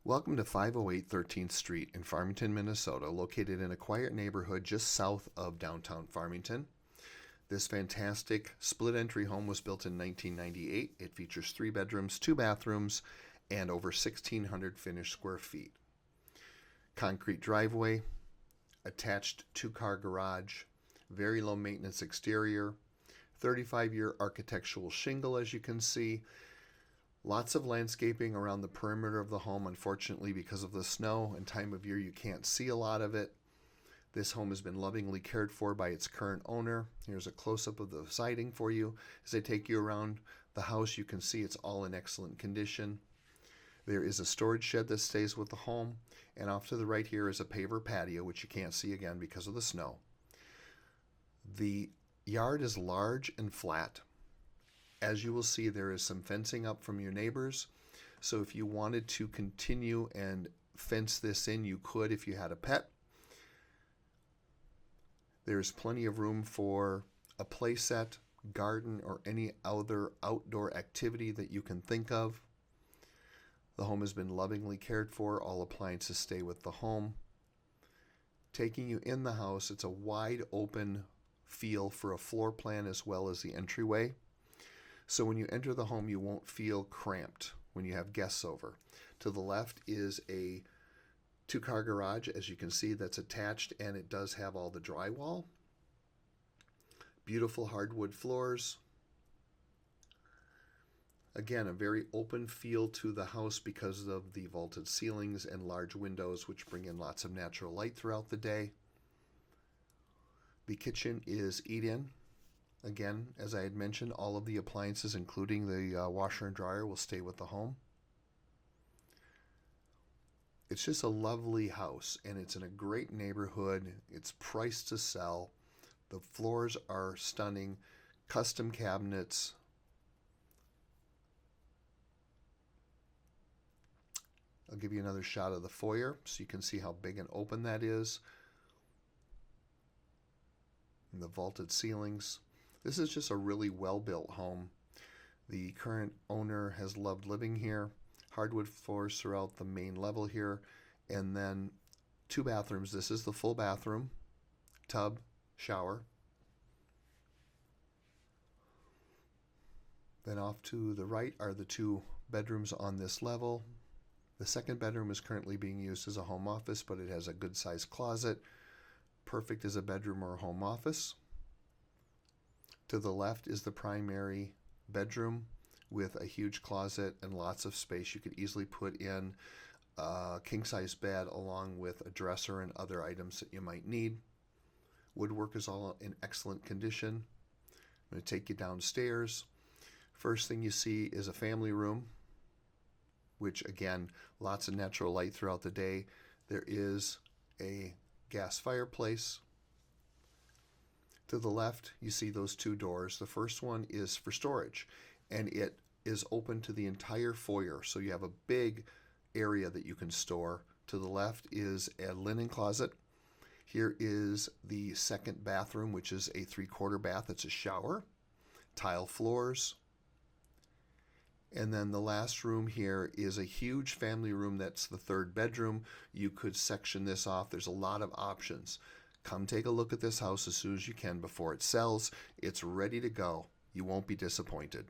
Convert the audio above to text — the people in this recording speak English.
Welcome to 508 13th Street in Farmington, Minnesota, located in a quiet neighborhood just south of downtown Farmington. This fantastic split-entry home was built in 1998. It features 3 bedrooms, 2 bathrooms, and over 1,600 finished square feet. Concrete driveway, attached 2-car garage, very low maintenance exterior, 35-year architectural shingle, as you can see. Lots of landscaping around the perimeter of the home. Unfortunately, because of the snow and time of year, you can't see a lot of it. This home has been lovingly cared for by its current owner. Here's a close-up of the siding for you. As I take you around the house, you can see it's all in excellent condition. There is a storage shed that stays with the home, and off to the right here is a paver patio, which you can't see again because of the snow. The yard is large and flat. As you will see, there is some fencing up from your neighbors, so if you wanted to continue and fence this in, you could if you had a pet. There's plenty of room for a play set, garden, or any other outdoor activity that you can think of. The home has been lovingly cared for. All appliances stay with the home. Taking you in the house, it's a wide open feel for a floor plan as well as the entryway. So when you enter the home, you won't feel cramped when you have guests over. To the left is a 2-car garage, as you can see, that's attached, and it does have all the drywall. Beautiful hardwood floors. Again, a very open feel to the house because of the vaulted ceilings and large windows, which bring in lots of natural light throughout the day. The kitchen is eat-in. Again, as I had mentioned, all of the appliances, including the washer and dryer, will stay with the home. It's just a lovely house, and it's in a great neighborhood. It's priced to sell. The floors are stunning. Custom cabinets. I'll give you another shot of the foyer so you can see how big and open that is. And the vaulted ceilings. This is just a really well-built home. The current owner has loved living here. Hardwood floors throughout the main level here. And then 2 bathrooms. This is the full bathroom, tub, shower. Then off to the right are the 2 bedrooms on this level. The second bedroom is currently being used as a home office, but it has a good-sized closet. Perfect as a bedroom or a home office. To the left is the primary bedroom with a huge closet and lots of space. You could easily put in a king-size bed along with a dresser and other items that you might need. Woodwork is all in excellent condition. I'm going to take you downstairs. First thing you see is a family room, which again, lots of natural light throughout the day. There is a gas fireplace. To the left, you see those 2 doors. The first one is for storage, and it is open to the entire foyer, so you have a big area that you can store. To the left is a linen closet. Here is the second bathroom, which is a 3/4 bath. It's a shower, tile floors. And then the last room here is a huge family room. That's the 3rd bedroom. You could section this off. There's a lot of options. Come take a look at this house as soon as you can before it sells. It's ready to go. You won't be disappointed.